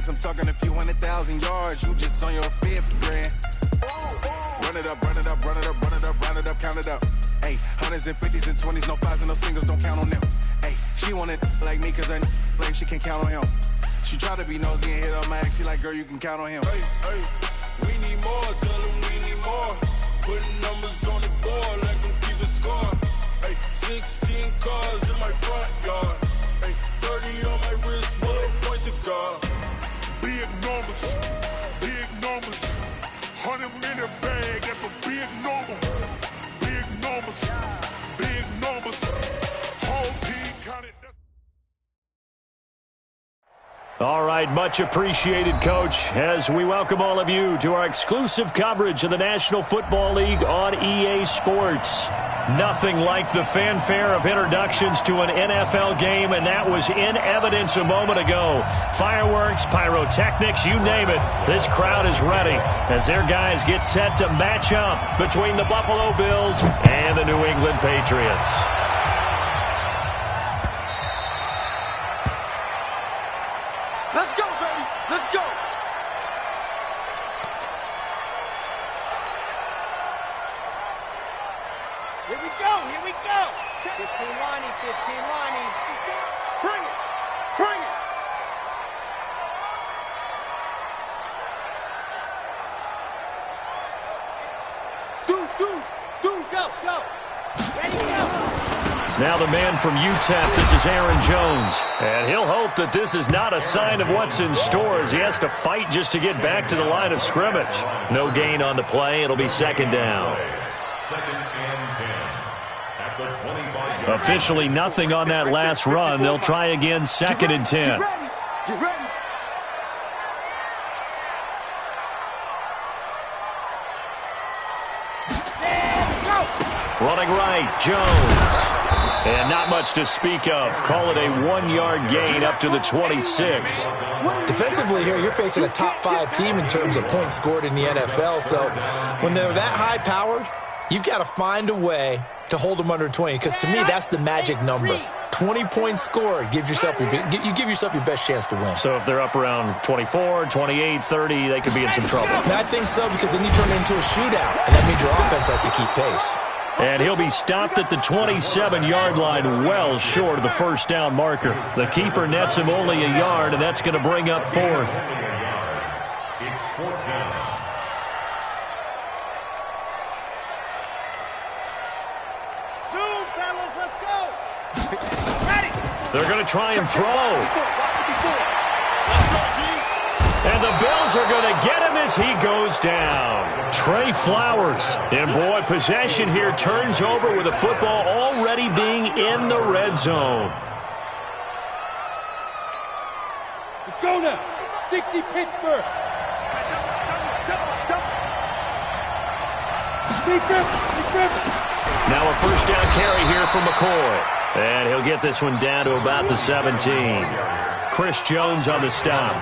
advance, I'm talking a few 100,000 yards. You just on your 5th grand. Run it up, run it up, run it up, run it up, run it up, count it up. Hey, hundreds and 50s and 20s, no 5s and no singles, don't count on them. Hey, she want it like me cause I blame, she can't count on him. She try to be nosy and hit on my ex, she like, girl, you can count on him. Hey, hey, we need more, tell them we need more. Putting numbers on the board, let them keep the score. Hey, 16 cars in my front yard. Hey, 30 on my wrist, 1 point to God. Big numbers, 100-minute bag, that's a big number. Big numbers, whole team counted. All right, much appreciated, Coach, as we welcome all of you to our exclusive coverage of the National Football League on EA Sports. Nothing like the fanfare of introductions to an NFL game, and that was in evidence a moment ago. Fireworks, pyrotechnics, you name it. This crowd is ready as their guys get set to match up between the Buffalo Bills and the New England Patriots. Let's go, baby. Let's go. Here we go. Here we go. 15 Lonnie, 15 Lonnie. Bring it. Bring it. Deuce, go, go. Ready, go. Now the man from UTEP, this is Aaron Jones. And he'll hope that this is not a sign of what's in store as he has to fight just to get back to the line of scrimmage. No gain on the play. It'll be second down. Second and 10 at the 25. Officially nothing on that last run. They'll try again, second and 10. Get ready. Running right, Jones. And not much to speak of. Call it a 1-yard gain up to the 26. Defensively here, you're facing a top 5 team in terms of points scored in the NFL. So when they're that high-powered, you've got to find a way to hold them under 20. Because to me, that's the magic number. 20 points scored gives yourself you give yourself your best chance to win. So if they're up around 24, 28, 30, they could be in some trouble. And I think so, because then you turn it into a shootout, and that means your offense has to keep pace. And he'll be stopped at the 27-yard line, well short of the first down marker. The keeper nets him only a yard, and that's going to bring up fourth. It's fourth down. Zoom, fellas, let's go. Ready. They're going to try and throw. And the Bills are going to get him as he goes down. Trey Flowers. And, boy, possession here turns over with the football already being in the red zone. Let's go now. 60 Pittsburgh. Now a first down carry here for McCoy. And he'll get this one down to about the 17. Chris Jones on the stop.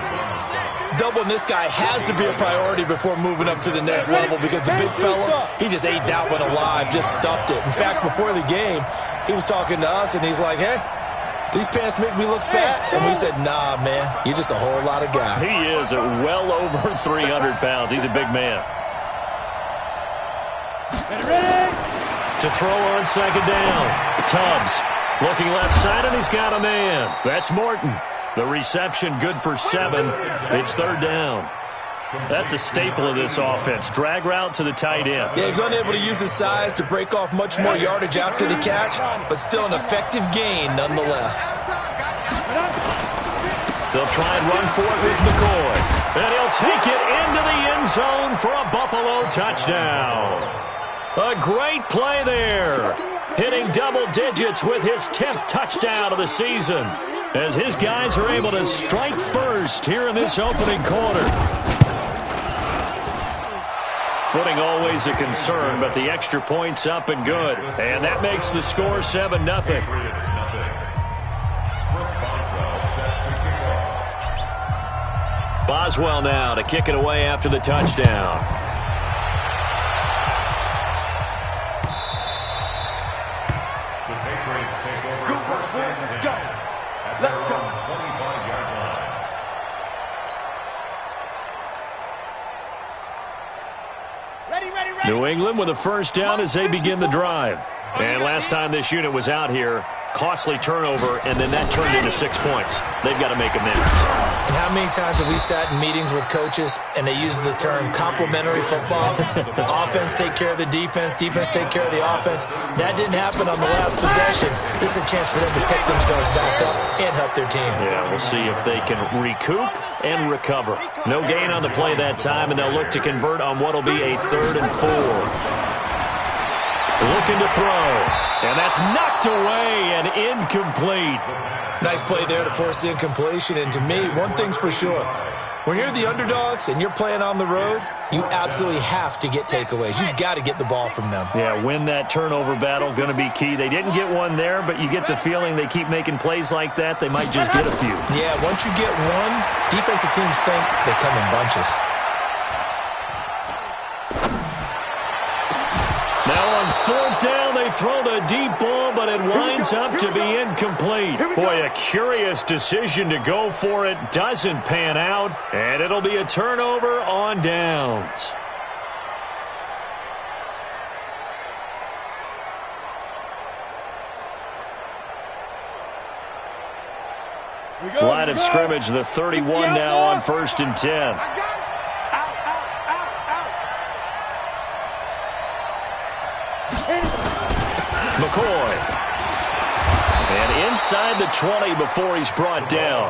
Doubling this guy has to be a priority before moving up to the next level, because the big fella, he just ate that one alive, just stuffed it. In fact, before the game, he was talking to us, and he's like, hey, these pants make me look fat. And we said, nah, man, you're just a whole lot of guy. He is well over 300 pounds. He's a big man. To throw on second down. Tubbs looking left side, and he's got a man. That's Morton. The reception good for 7. It's third down. That's a staple of this offense. Drag route to the tight end. Yeah, he's unable to use his size to break off much more yardage after the catch, but still an effective gain nonetheless. They'll try and run for it with McCoy. And he'll take it into the end zone for a Buffalo touchdown. A great play there. Hitting double digits with his 10th touchdown of the season, as his guys are able to strike first here in this opening quarter. Footing always a concern, but the extra point's up and good. And that makes the score 7-0. Boswell now to kick it away after the touchdown. New England with a first down as they begin the drive. And last time this unit was out here, costly turnover, and then that turned into 6 points. They've got to make amends. And how many times have we sat in meetings with coaches and they use the term complementary football? Offense take care of the defense, defense take care of the offense. That didn't happen on the last possession. This is a chance for them to pick themselves back up and help their team. Yeah, we'll see if they can recoup and recover. No gain on the play that time, and they'll look to convert on what will be a 3rd and 4. Looking to throw, and that's knocked away and incomplete. Nice play there to force the incompletion, and to me, one thing's for sure. When you're the underdogs and you're playing on the road, you absolutely have to get takeaways. You've got to get the ball from them. Yeah, win that turnover battle, going to be key. They didn't get one there, but you get the feeling they keep making plays like that, they might just get a few. Yeah, once you get one, defensive teams think they come in bunches. Now on 4th down, they throw the deep ball, but it winds up to be incomplete. Boy, a curious decision to go for it. Doesn't pan out, and it'll be a turnover on downs. Line of scrimmage, the 31 now on 1st and 10. McCoy. And inside the 20 before he's brought down.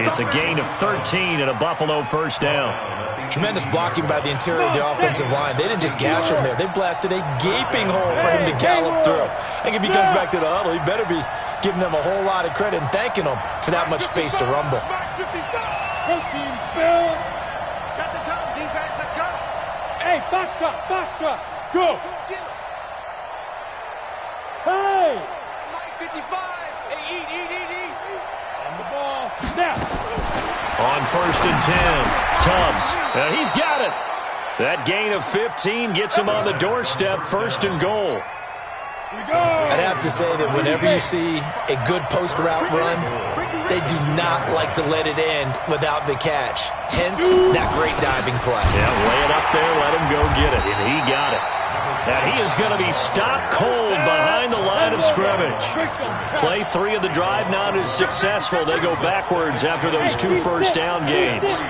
It's a gain of 13 and a Buffalo first down. Tremendous blocking by the interior of the offensive line. They didn't just gash him there. They blasted a gaping hole for him to gallop through. I think if he comes back to the huddle, he better be giving them a whole lot of credit and thanking them for that much space to rumble. Team spill. Set the tone, defense. Let's go. Hey, box drop. Go. Hey! Mike 55. Hey, eat. On the ball. Snap. On 1st and 10, Tubbs. He's got it. That gain of 15 gets him on the doorstep, 1st and goal. I'd have to say that whenever you see a good post route run, they do not like to let it end without the catch. Hence, that great diving play. Yeah, lay it up there, let him go get it, and he got it. And he is going to be stopped cold behind the line of scrimmage. Play 3 of the drive not as successful. They go backwards after those 2 first down gains.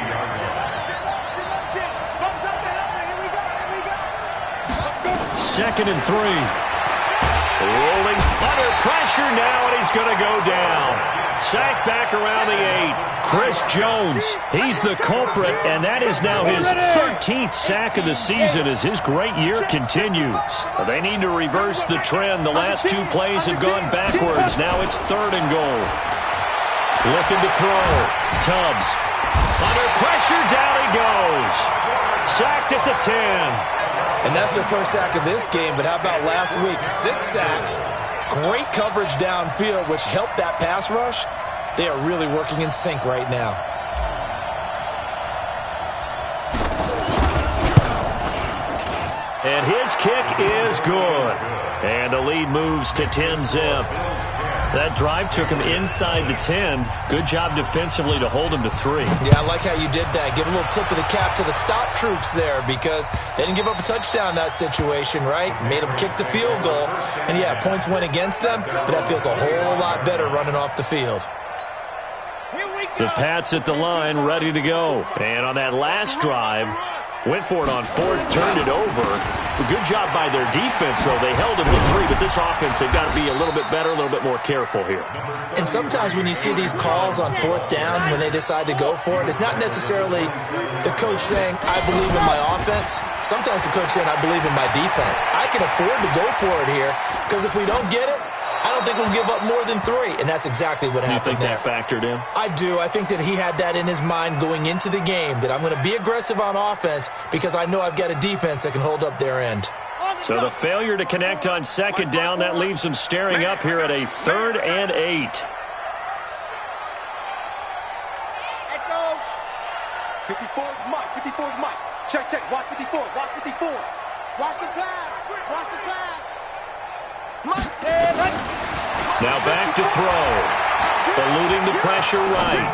2nd and 3. Rolling under pressure now, and he's going to go down. Sacked back around the 8. Chris Jones, he's the culprit, and that is now his 13th sack of the season as his great year continues. They need to reverse the trend. The last 2 plays have gone backwards. Now it's 3rd and goal. Looking to throw. Tubbs. Under pressure, down he goes. Sacked at the 10. And that's their first sack of this game, but how about last week? 6 sacks. Great coverage downfield, which helped that pass rush. They are really working in sync right now. And his kick is good. And the lead moves to 10-zip. That drive took him inside the 10. Good job defensively to hold him to 3. Yeah, I like how you did that. Give a little tip of the cap to the stop troops there because they didn't give up a touchdown in that situation, right? Made them kick the field goal. And, yeah, points went against them, but that feels a whole lot better running off the field. The Pats at the line, ready to go. And on that last drive, went for it on 4th, turned it over. Good job by their defense, though. They held him to 3, but this offense, they've got to be a little bit better, a little bit more careful here. And sometimes when you see these calls on 4th down, when they decide to go for it, it's not necessarily the coach saying, I believe in my offense. Sometimes the coach saying, I believe in my defense. I can afford to go for it here because if we don't get it, I don't think we'll give up more than 3, and that's exactly what happened there. You think that factored in? I do. I think that he had that in his mind going into the game, that I'm going to be aggressive on offense because I know I've got a defense that can hold up their end. So the failure to connect on 2nd down, that leaves them staring up here at a 3rd and 8. It goes. 54 is Mike. 54 is Mike. Check. Watch 54. Watch 54. Watch the pass. Watch the pass. Mike said right. Now back to throw. Eluding the pressure right.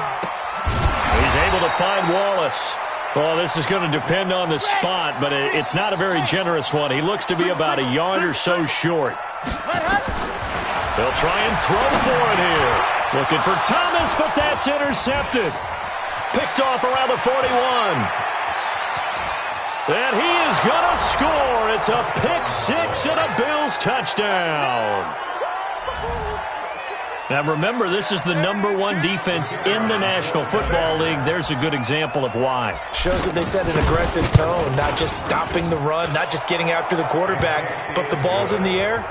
He's able to find Wallace. Well, this is going to depend on the spot, but it's not a very generous one. He looks to be about a yard or so short. They'll try and throw for it here. Looking for Thomas, but that's intercepted. Picked off around the 41. And he is going to score. It's a pick six and a Bills touchdown. Now, remember, this is the #1 defense in the National Football League. There's a good example of why. Shows that they set an aggressive tone, not just stopping the run, not just getting after the quarterback, but the ball's in the air.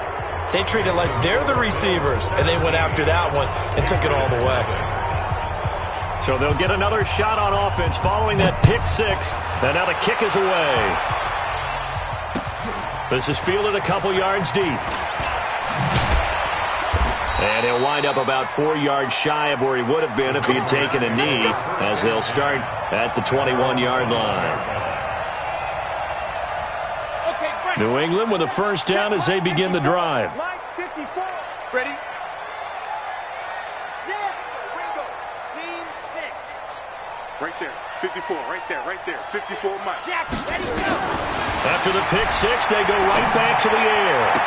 They treat it like they're the receivers, and they went after that one and took it all the way. So they'll get another shot on offense following that pick six, and now the kick is away. This is fielded a couple yards deep. And he'll wind up about 4 yards shy of where he would have been if he had taken a knee, as they'll start at the 21-yard line. New England with a first down as they begin the drive. Line 54. Ready? Set. Ringo. Seam 6. Right there. 54. Right there. 54 Mike. Jackson, ready, go. After the pick six, they go right back to the air.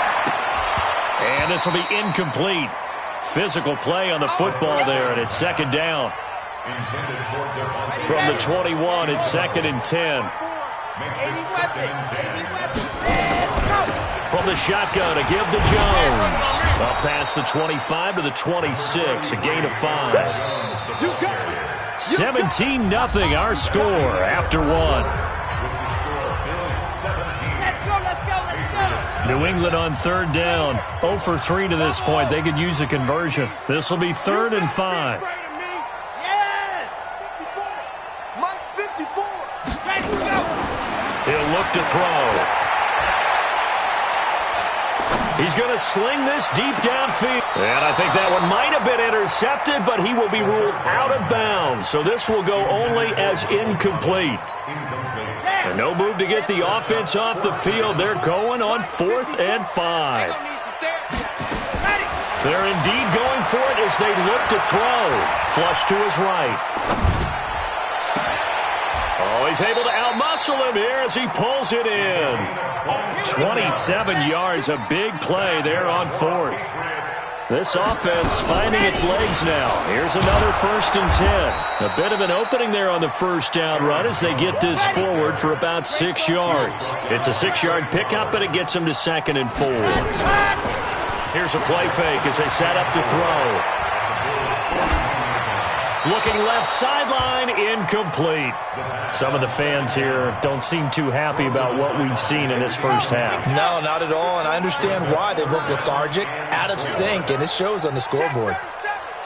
And this will be incomplete. Physical play on the football there, and it's second down. From the 21, it's 2nd and 10. From the shotgun, a give to Jones. Up past the 25 to the 26, a gain of 5. 17-0 our score after 1. New England on third down. 0 for 3 to this point. They could use a conversion. This will be 3rd and 5. Yes! 54. Mike 54. Ready, go. He'll look to throw. He's going to sling this deep downfield. And I think that one might have been intercepted, but he will be ruled out of bounds. So this will go only as incomplete. And no move to get the offense off the field. They're going on 4th and 5. They're indeed going for it as they look to throw. Flush to his right. Oh, he's able to outmuscle him here as he pulls it in. 27 yards, a big play there on 4th. This offense finding its legs now. Here's another 1st and 10. A bit of an opening there on the first down run as they get this forward for about 6 yards. It's a 6-yard pickup, but it gets them to 2nd and 4. Here's a play fake as they set up to throw. Looking left sideline, incomplete. Some of the fans here don't seem too happy about what we've seen in this first half. No, not at all, and I understand why. They've looked lethargic, out of sync, and it shows on the scoreboard.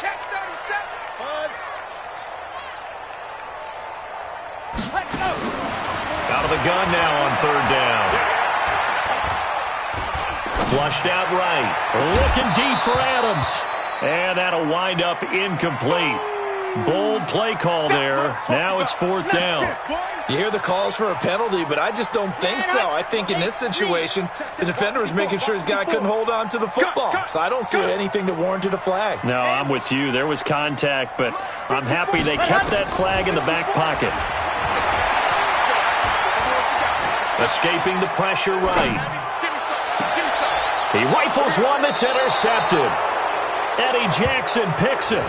Check 37. Buzz. Let's go. Out of the gun now on 3rd down. Flushed out right. Looking deep for Adams. And that'll wind up incomplete. Bold play call there. Now it's 4th down. You hear the calls for a penalty, but I just don't think so. I think in this situation, the defender was making sure his guy couldn't hold on to the football. So I don't see anything that warranted a flag. No, I'm with you. There was contact, but I'm happy they kept that flag in the back pocket. Escaping the pressure right. He rifles one that's intercepted. Eddie Jackson picks it.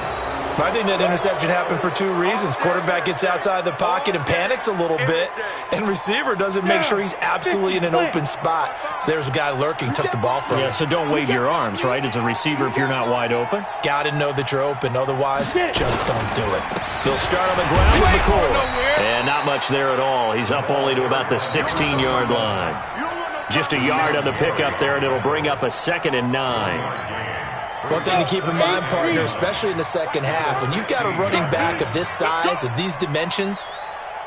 I think that interception happened for 2 reasons. Quarterback gets outside the pocket and panics a little bit, and receiver doesn't make sure he's absolutely in an open spot. So there's a guy lurking, took the ball from him. Yeah, so don't wave your arms, right, as a receiver if you're not wide open. Got to know that you're open. Otherwise, just don't do it. They'll start on the ground with the core. And not much there at all. He's up only to about the 16-yard line. Just a yard on the pickup there, and it'll bring up a 2nd and 9. One thing to keep in mind, partner, especially in the second half, when you've got a running back of this size, of these dimensions,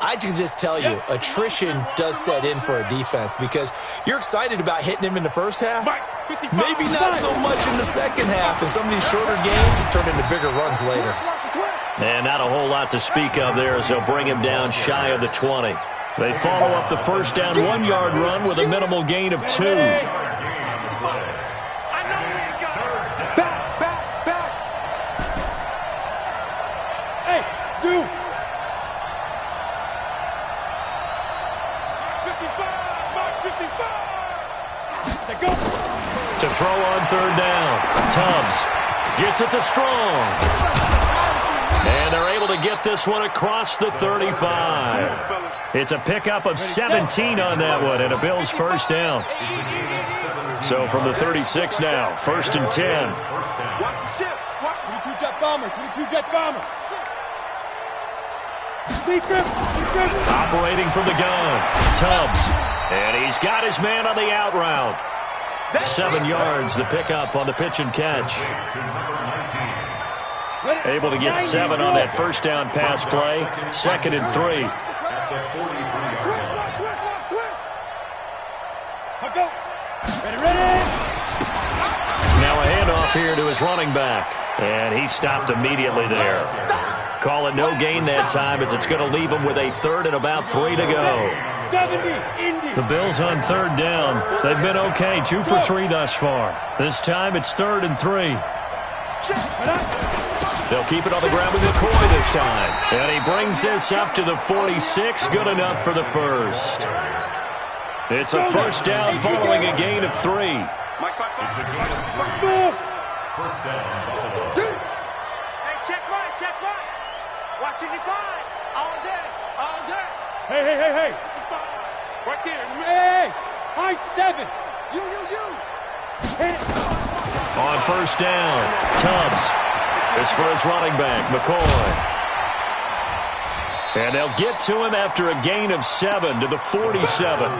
I can just tell you, attrition does set in for a defense because you're excited about hitting him in the first half. Maybe not so much in the second half, and some of these shorter gains turn into bigger runs later. And not a whole lot to speak of there as they'll bring him down shy of the 20. They follow up the first down 1-yard run with a minimal gain of 2. To throw on third down. Tubbs gets it to Strong. And they're able to get this one across the 35. It's a pickup of 17 on that one and a Bills first down. So from the 36 now, 1st and 10. Watch the shift. Watch the 22 jet bomber. 22 jet bomber. Operating from the gun. Tubbs. And he's got his man on the out route. 7 yards, the pickup on the pitch and catch. Able to get 7 on that first down pass play. 2nd and 3. Now a handoff here to his running back. And he stopped immediately there. Call it no gain that time as it's going to leave him with a 3rd and about 3 to go. The Bills on 3rd down. They've been okay, 2 for 3 thus far. This time it's 3rd and 3. They'll keep it on the ground with McCoy this time. And he brings this up to the 46. Good enough for the first. It's a first down following a gain of 3. First down, Buffalo. Hey, check right. Watching the five. All day. Hey. Right there. Hey. High 7. You. On first down, Tubbs is for his running back, McCoy. And they'll get to him after a gain of 7 to the 47.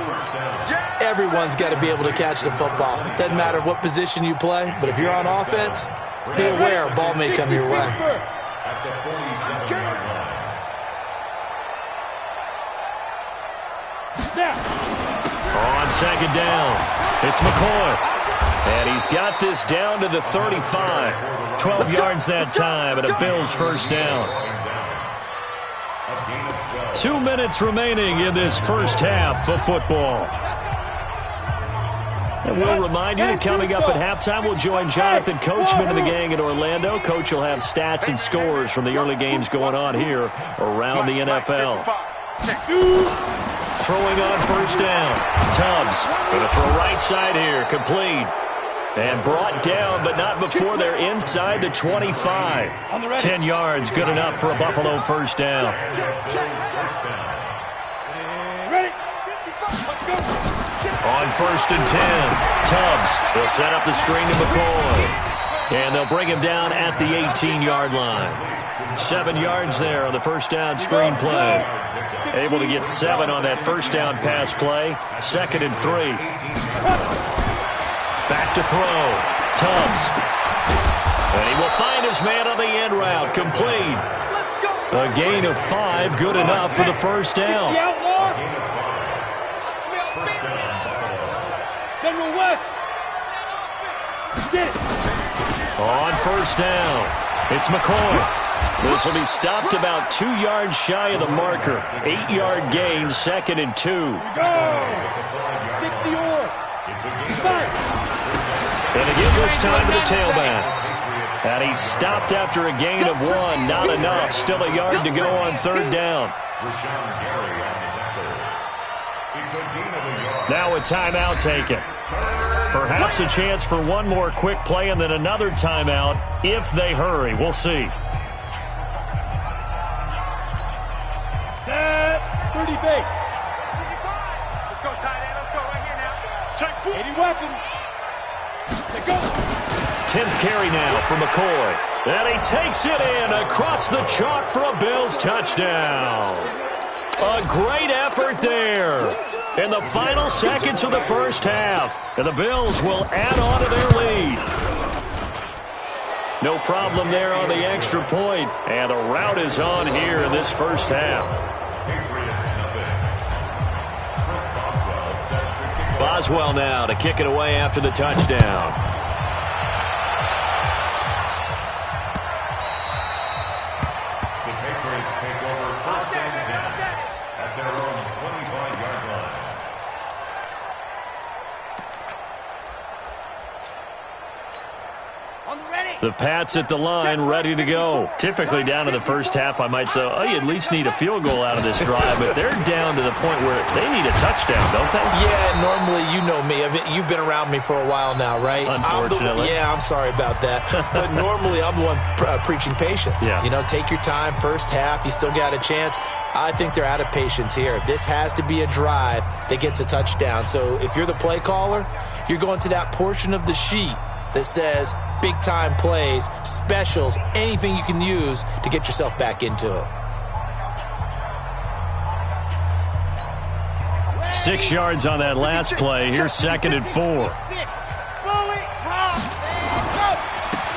Everyone's got to be able to catch the football. Doesn't matter what position you play, but if you're on offense, be aware a ball may come your way. At the 47-yard line. On 2nd down, it's McCoy. And he's got this down to the 35. 12 yards that time, and a Bills first down. 2 minutes remaining in this first half of football. And we'll remind you that coming up at halftime, we'll join Jonathan Coachman and the gang in Orlando. Coach will have stats and scores from the early games going on here around the NFL. Throwing on first down. Tubbs going to throw right side here. Complete. And brought down, but not before they're inside the 25. 10 yards, good enough for a Buffalo first down. On 1st and 10, Tubbs will set up the screen to McCoy. And they'll bring him down at the 18-yard line. 7 yards there on the first down screen play. Able to get 7 on that first down pass play. 2nd and 3. Back to throw. Tubbs. And he will find his man on the end route. Complete. A gain of 5. Good enough for the first down. General West. On first down, it's McCoy. This will be stopped about 2 yards shy of the marker. 8-yard gain, 2nd and 2. Go. 60 or. And again this time to the tailback. And he's stopped after a gain of 1. Not enough. Still a yard to go on 3rd down. Now a timeout taken. Perhaps a chance for one more quick play and then another timeout if they hurry. We'll see. Set. 30 base. Let's go, tight end. Let's go right here now. Check 80 weapon. 10th carry now for McCoy. And he takes it in across the chalk for a Bills touchdown. A great effort there in the final seconds of the first half. And the Bills will add on to their lead. No problem there on the extra point. And the rout is on here in this first half. Boswell now to kick it away after the touchdown. On the ready. The Pats at the line, ready to go. Typically down to the first half, I might say, oh, you at least need a field goal out of this drive, but they're down to the point where they need a touchdown, don't they? Yeah, normally, you know me. I mean, you've been around me for a while now, right? Unfortunately. I'm sorry about that. But normally, I'm the one preaching patience. Yeah. You know, take your time. First half, you still got a chance. I think they're out of patience here. This has to be a drive that gets a touchdown. So if you're the play caller, you're going to that portion of the sheet that says big-time plays, specials, anything you can use to get yourself back into it. 6 yards on that last play. Here's 2nd and 4.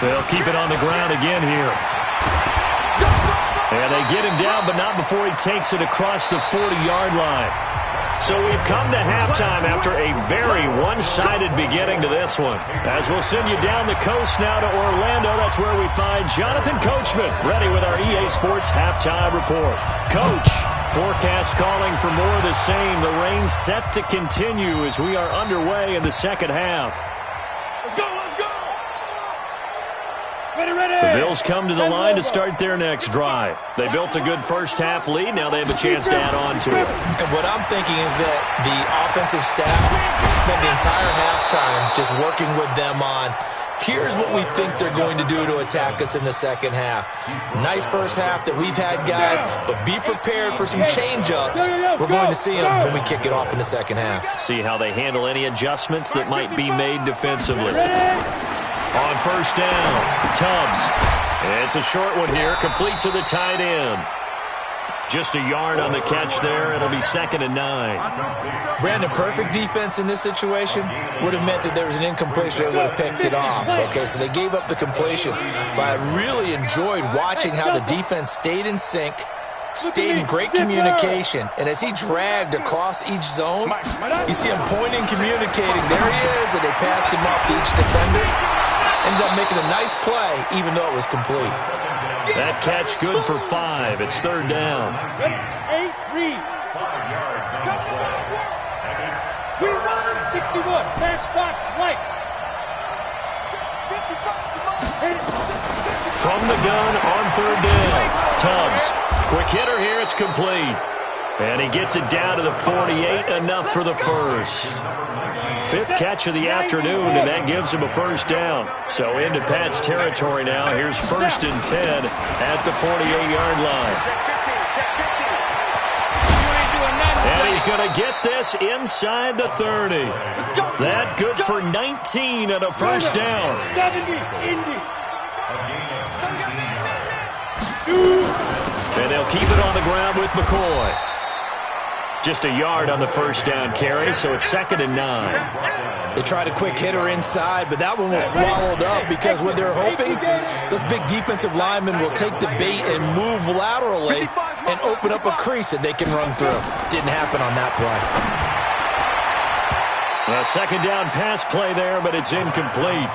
They'll keep it on the ground again here. And they get him down, but not before he takes it across the 40-yard line. So we've come to halftime after a very one-sided beginning to this one. As we'll send you down the coast now to Orlando, that's where we find Jonathan Coachman, ready with our EA Sports Halftime Report. Coach, forecast calling for more of the same. The rain set to continue as we are underway in the second half. Let's go, let's go! Ready, ready! The Bills come to the line to start their next drive. They built a good first-half lead. Now they have a chance to add on to it. And what I'm thinking is that the offensive staff spent the entire halftime just working with them on, here's what we think they're going to do to attack us in the second half. Nice first half that we've had, guys, but be prepared for some change-ups. We're going to see them when we kick it off in the second half. See how they handle any adjustments that might be made defensively. On first down, Tubbs. It's a short one here, complete to the tight end. Just a yard on the catch there. It'll be 2nd and 9. Brandon, perfect defense in this situation would have meant that there was an incompletion. They would have picked it off. Okay, so they gave up the completion. But I really enjoyed watching how the defense stayed in sync, stayed in great communication, and as he dragged across each zone, you see him pointing, communicating. There he is, and they passed him off to each defender. Ended up making a nice play, even though it was complete. That catch good for 5. It's 3rd down. 8, read. 61, matchbox lights. From the gun on 3rd down. Tubbs. Quick hitter here. It's complete. And he gets it down to the 48. Enough for the first. 5th catch of the afternoon, and that gives him a first down. So into Pat's territory now. Here's 1st and 10 at the 48-yard line. And he's going to get this inside the 30. That good for 19 and a first down. 70, Indy. And they'll keep it on the ground with McCoy. Just a yard on the first down carry, so it's 2nd and 9. They tried a quick hitter inside, but that one was swallowed up because what they're hoping, those big defensive linemen will take the bait and move laterally and open up a crease that they can run through. Didn't happen on that play. A 2nd down pass play there, but it's incomplete.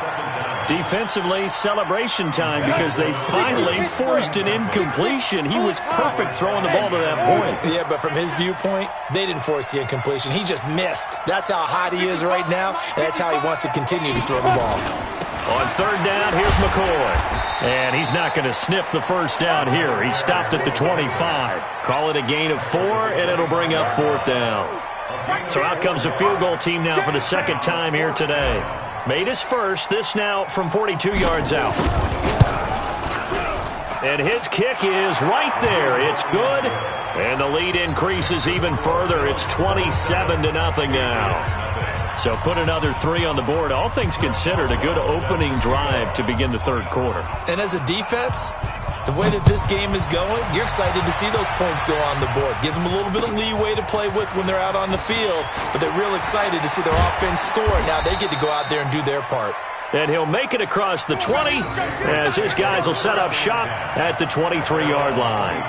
Defensively, celebration time because they finally forced an incompletion. He was perfect throwing the ball to that point. Yeah, but from his viewpoint, they didn't force the incompletion. He just missed. That's how hot he is right now, and that's how he wants to continue to throw the ball. On 3rd down, here's McCoy. And he's not going to sniff the first down here. He stopped at the 25. Call it a gain of 4, and it'll bring up 4th down. So out comes the field goal team now for the 2nd time here today. Made his first, this now from 42 yards out. And his kick is right there. It's good. And the lead increases even further. It's 27-0 now. So put another 3 on the board. All things considered, a good opening drive to begin the 3rd quarter. And as a defense, the way that this game is going, you're excited to see those points go on the board. Gives them a little bit of leeway to play with when they're out on the field, but they're real excited to see their offense score. Now they get to go out there and do their part. And he'll make it across the 20 as his guys will set up shop at the 23-yard line.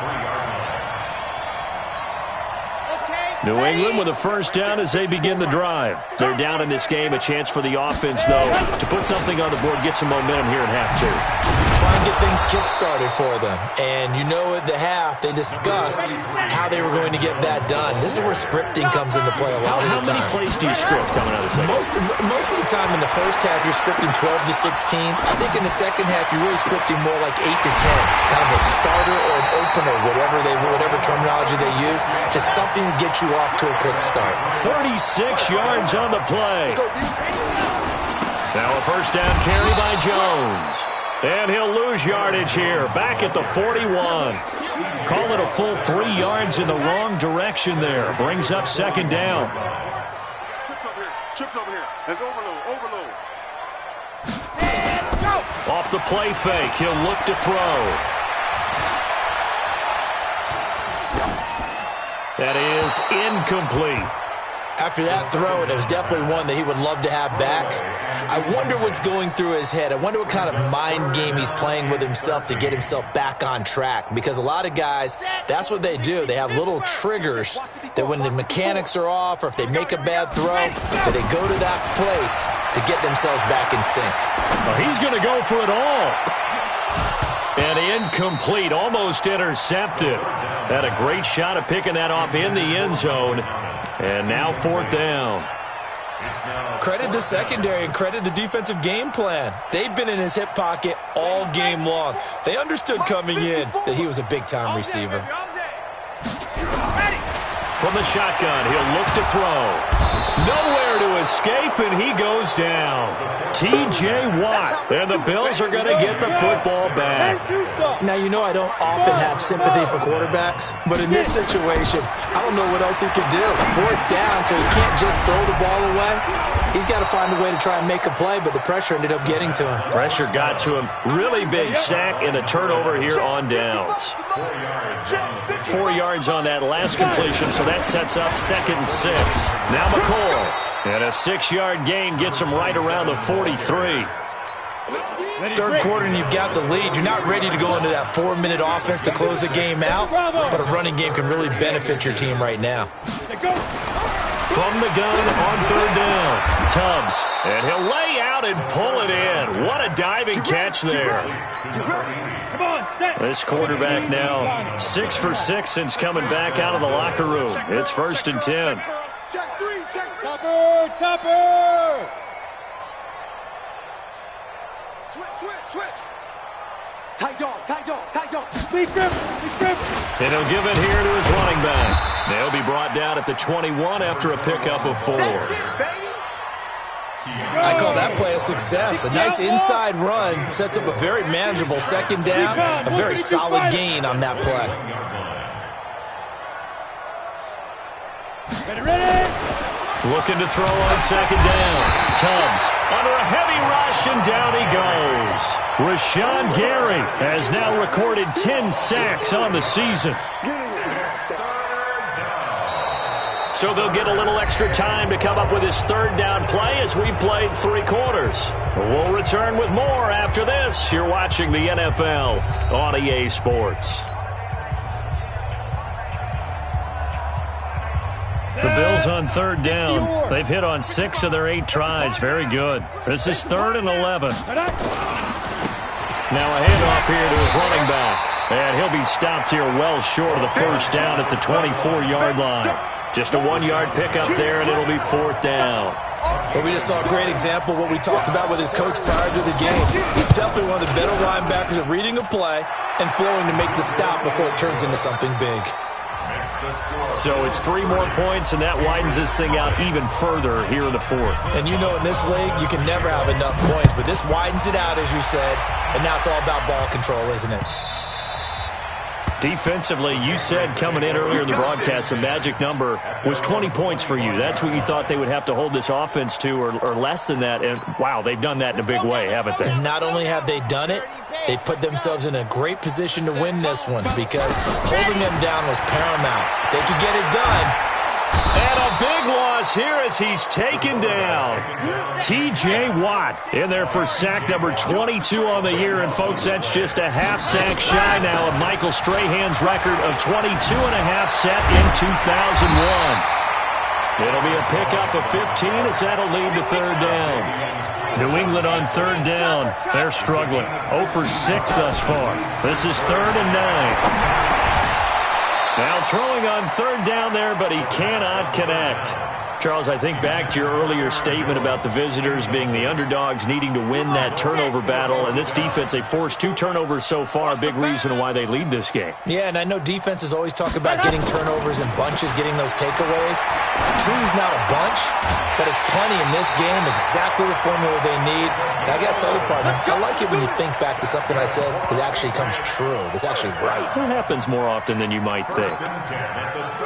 New England with a first down as they begin the drive. They're down in this game. A chance for the offense, though, to put something on the board, get some momentum here in half 2. try and get things kick-started for them. And you know at the half, they discussed how they were going to get that done. This is where scripting comes into play a lot of the time. How many plays do you script coming out of the second? Most of the time in the first half, you're scripting 12 to 16. I think in the second half, you're really scripting more like 8 to 10. Kind of a starter or an opener, whatever terminology they use. Just something to get you off to a quick start. 36 yards on the play. Now a first down carry by Jones. And he'll lose yardage here. Back at the 41. Call it a full 3 yards in the wrong direction there. Brings up second down. Chips over here. Chips over here. That's overload. Off the play fake. He'll look to throw. That is incomplete. After that throw, and it was definitely one that he would love to have back, I wonder what's going through his head. I wonder what kind of mind game he's playing with himself to get himself back on track. Because a lot of guys, that's what they do. They have little triggers that when the mechanics are off or if they make a bad throw, that they go to that place to get themselves back in sync. Well, he's going to go for it all. And incomplete, almost intercepted. Had a great shot at picking that off in the end zone. And now fourth down. Credit the secondary and credit the defensive game plan. They've been in his hip pocket all game long. They understood coming in that he was a big-time receiver. From the shotgun, he'll look to throw. Nowhere to escape, and he goes down. T.J. Watt, and the Bills are going to get the football back. Now, you know I don't often have sympathy for quarterbacks, but in this situation, I don't know what else he could do. Fourth down, so he can't just throw the ball away. He's got to find a way to try and make a play, but the pressure ended up getting to him. Pressure got to him. Really big sack and a turnover here on downs. 4 yards on that last completion, so that sets up 2nd and 6. Now McCoy, and a 6-yard gain gets him right around the 43. Third quarter and you've got the lead. You're not ready to go into that 4-minute offense to close the game out, but a running game can really benefit your team right now. From the gun on third down, Tubbs, and he'll lay out and pull it in. What a diving catch there. This quarterback now 6 for 6 since coming back out of the locker room. It's 1st and 10. Tupper! Switch. Tight dog. Lead grip. And he'll give it here to his running back. They'll be brought down at the 21 after a pickup of 4. I call that play a success. A nice inside run sets up a very manageable second down, a very solid gain on that play. Ready. Looking to throw on second down. Tubbs under a heavy rush, and down he goes. Rashawn Gary has now recorded 10 sacks on the season. So they'll get a little extra time to come up with his third down play as we played 3 quarters. We'll return with more after this. You're watching the NFL on EA Sports. The Bills on third down. They've hit on 6 of their 8 tries. Very good. This is 3rd and 11. Now a handoff here to his running back. And he'll be stopped here well short of the first down at the 24-yard line. Just a 1-yard pickup there, and it'll be 4th down. Well, we just saw a great example of what we talked about with his coach prior to the game. He's definitely one of the better linebackers at reading a play and flowing to make the stop before it turns into something big. So it's 3 more points, and that widens this thing out even further here in the 4th. And you know in this league, you can never have enough points, but this widens it out, as you said, and now it's all about ball control, isn't it? Defensively, you said coming in earlier in the broadcast, the magic number was 20 points for you. That's what you thought they would have to hold this offense to, or less than that. And, wow, they've done that in a big way, haven't they? And not only have they done it, they put themselves in a great position to win this one because holding them down was paramount. If they could get it done. And a big loss here as he's taken down. T.J. Watt in there for sack number 22 on the year. And, folks, that's just a half sack shy now of Michael Strahan's record of 22.5 set in 2001. It'll be a pickup of 15 as that'll lead to third down. New England on third down. They're struggling. 0 for 6 thus far. This is 3rd and 9. Now throwing on third down there, but he cannot connect. Charles, I think back to your earlier statement about the visitors being the underdogs needing to win that turnover battle. And this defense, they forced 2 turnovers so far. Big reason why they lead this game. Yeah, and I know defenses always talk about getting turnovers in bunches, getting those takeaways. 2's not a bunch, but it's plenty in this game, exactly the formula they need. And I got to tell you, partner, I like it when you think back to something I said that actually comes true. That's actually right. That happens more often than you might think.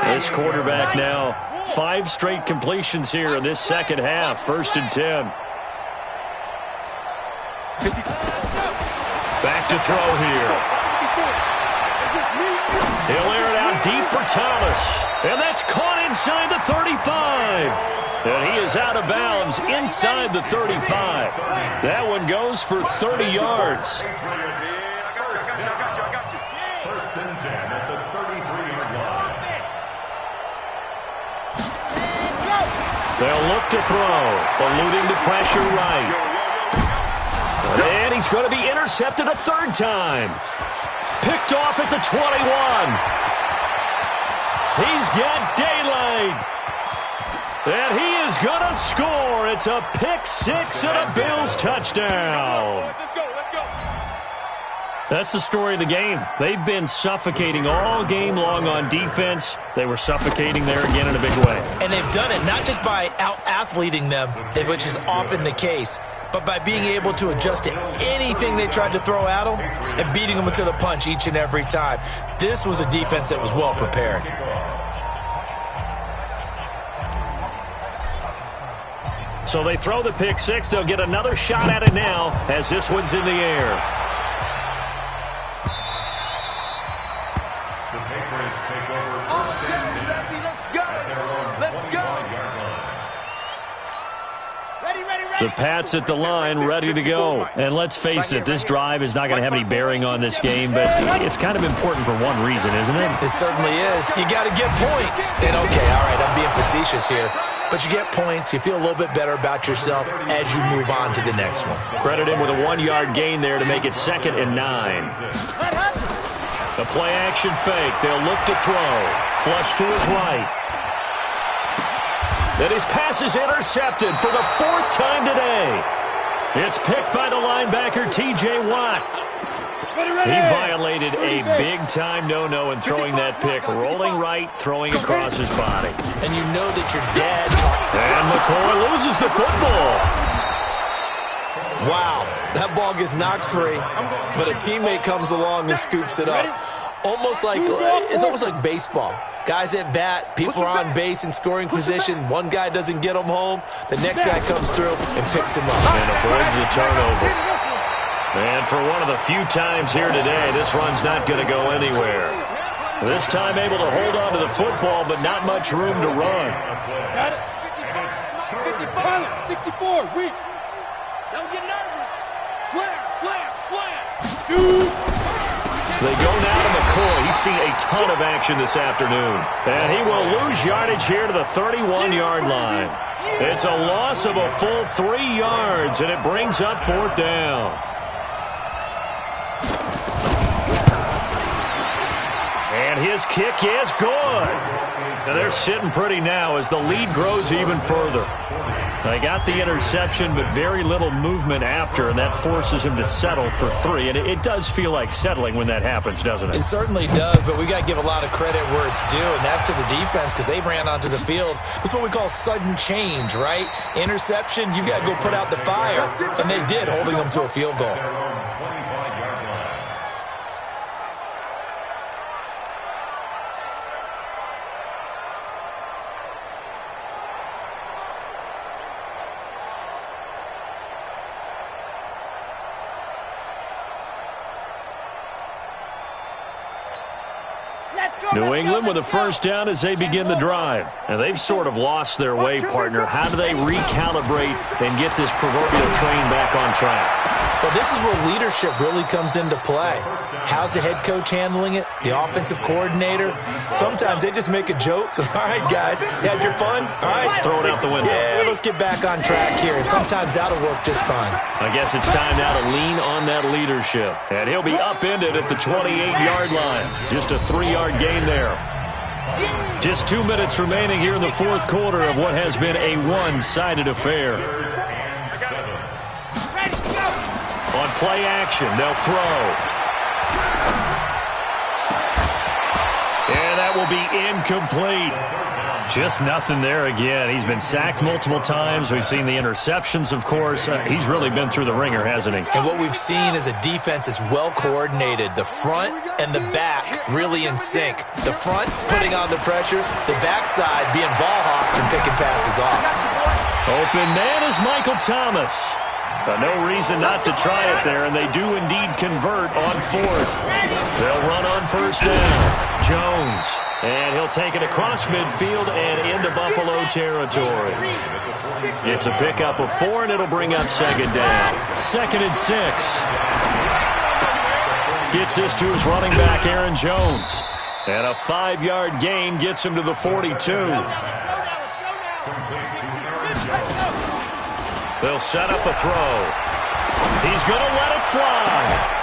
This quarterback now, 5 straight completions here in this second half. 1st and 10. Back to throw here. He'll air it out deep for Thomas. And that's caught inside the 35. And he is out of bounds inside the 35. That one goes for 30 yards. I got you. 1st and 10 at the 33-yard line. They'll look to throw, eluding the pressure right. And he's going to be intercepted a 3rd time. Picked off at the 21. He's got daylight. And he is going to score. It's a pick 6 and a Bills touchdown. Let's go. That's the story of the game. They've been suffocating all game long on defense. They were suffocating there again in a big way. And they've done it not just by out-athleting them, which is often the case, but by being able to adjust to anything they tried to throw at them and beating them to the punch each and every time. This was a defense that was well prepared. So they throw the pick 6. They'll get another shot at it now as this one's in the air. The Pats at the line, ready to go. And let's face it, this drive is not going to have any bearing on this game, but it's kind of important for one reason, isn't it? It certainly is. You got to get points. And okay, all right, I'm being facetious here. But you get points, you feel a little bit better about yourself as you move on to the next one. Credit him with a 1-yard gain there to make it 2nd and 9. The play-action fake. They'll look to throw. Flush to his right. And his pass is intercepted for the 4th time today. It's picked by the linebacker, T.J. Watt. He violated a big-time no-no in throwing that pick. Rolling right, throwing across his body. And you know that your dad... And McCoy loses the football. Wow, that ball gets knocked free, but a teammate comes along and scoops it up. It's almost like baseball. Guys at bat, people are on base in scoring position. One guy doesn't get him home. The next guy comes through and picks him up. And avoids the turnover. And for one of the few times here today, this run's not going to go anywhere. This time able to hold on to the football, but not much room to run. Got it. 55, 64, weak. Don't get nervous. Slam. Shoot. They go now to McCoy. He's seen a ton of action this afternoon. And he will lose yardage here to the 31-yard line. It's a loss of a full 3 yards, and it brings up 4th down. And his kick is good. And they're sitting pretty now as the lead grows even further. They got the interception, but very little movement after, and that forces him to settle for 3. And it does feel like settling when that happens, doesn't it? It certainly does, but we got to give a lot of credit where it's due, and that's to the defense because they ran onto the field. This is what we call sudden change, right? Interception, you got to go put out the fire, and they did, holding them to a field goal. New England with a 1st down as they begin the drive. And they've sort of lost their way, partner. How do they recalibrate and get this proverbial train back on track? Well, this is where leadership really comes into play. How's the head coach handling it? The offensive coordinator? Sometimes they just make a joke. All right, guys, had your fun? All right. Throw it out the window. Yeah, let's get back on track here. And sometimes that'll work just fine. I guess it's time now to lean on that leadership. And he'll be upended at the 28-yard line. Just a 3-yard gain there. Just 2 minutes remaining here in the fourth quarter of what has been a one-sided affair. On play action, they'll throw. And that will be incomplete. Just nothing there again. He's been sacked multiple times. We've seen the interceptions, of course. He's really been through the ringer, hasn't he? And what we've seen is a defense that's well coordinated. The front and the back really in sync. The front putting on the pressure. The backside being ball hawks and picking passes off. Open man is Michael Thomas. No reason not to try it there, and they do indeed convert on fourth. They'll run on first down. Jones, and he'll take it across midfield and into Buffalo territory. It's a pickup of 4, and it'll bring up second down. 2nd and 6. Gets this to his running back, Aaron Jones. And a 5-yard gain gets him to the 42. They'll set up a throw. He's going to let it fly.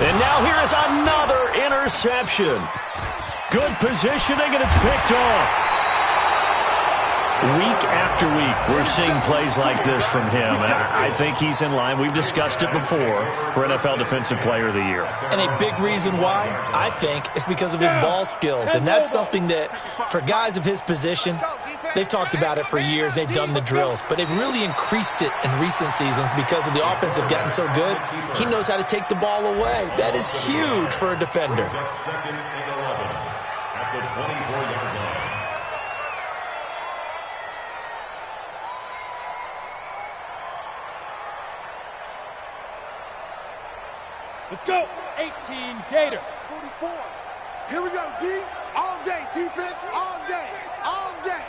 And now here is another interception. Good positioning, and it's picked off. Week after week, we're seeing plays like this from him, and I think he's in line. We've discussed it before for NFL Defensive Player of the Year. And a big reason why, I think, is because of his ball skills, and that's something that, for guys of his position, they've talked about it for years. They've done the drills, but they've really increased it in recent seasons because of the offensive getting so good. He knows how to take the ball away. That is huge for a defender. 2nd and 11 at the 24-yard line. Let's go. 18, Gator. 44. Here we go, D. All day. Defense, all day. All day.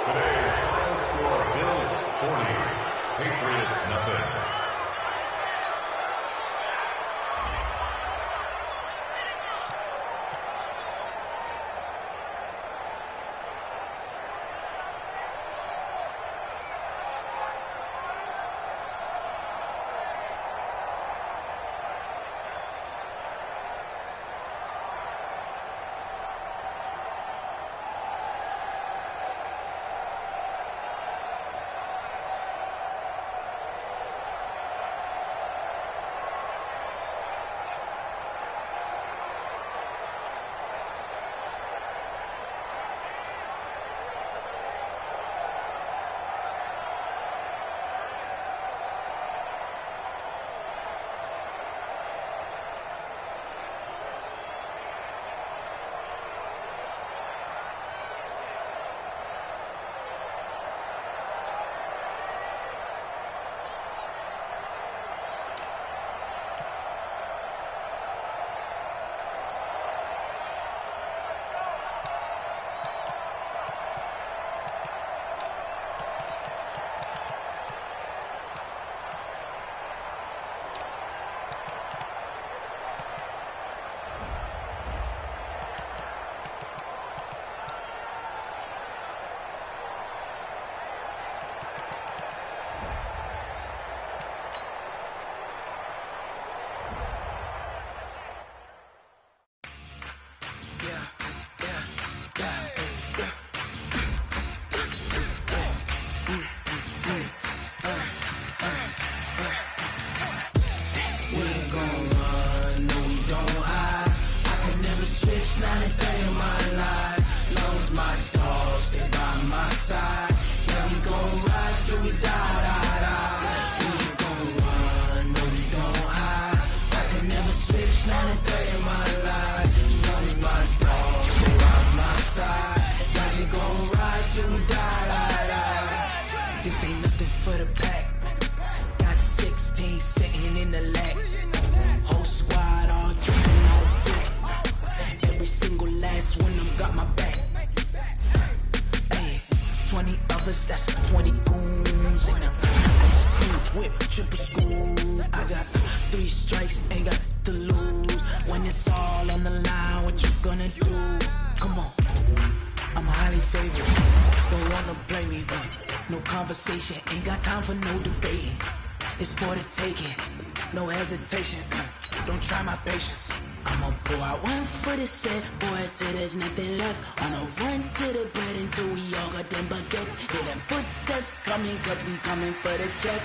Today's final score, Bills 40, Patriots nothing. it's all on the line, what you gonna do? Come on, I'm highly favored. Don't wanna blame me, no conversation, ain't got time for no debating. It's for the taking, no hesitation. Don't try my patience. I'ma pour out one for the set, boy, till there's nothing left. On a run to the bread until we all got them baguettes. Hear them footsteps coming, cause we coming for the check.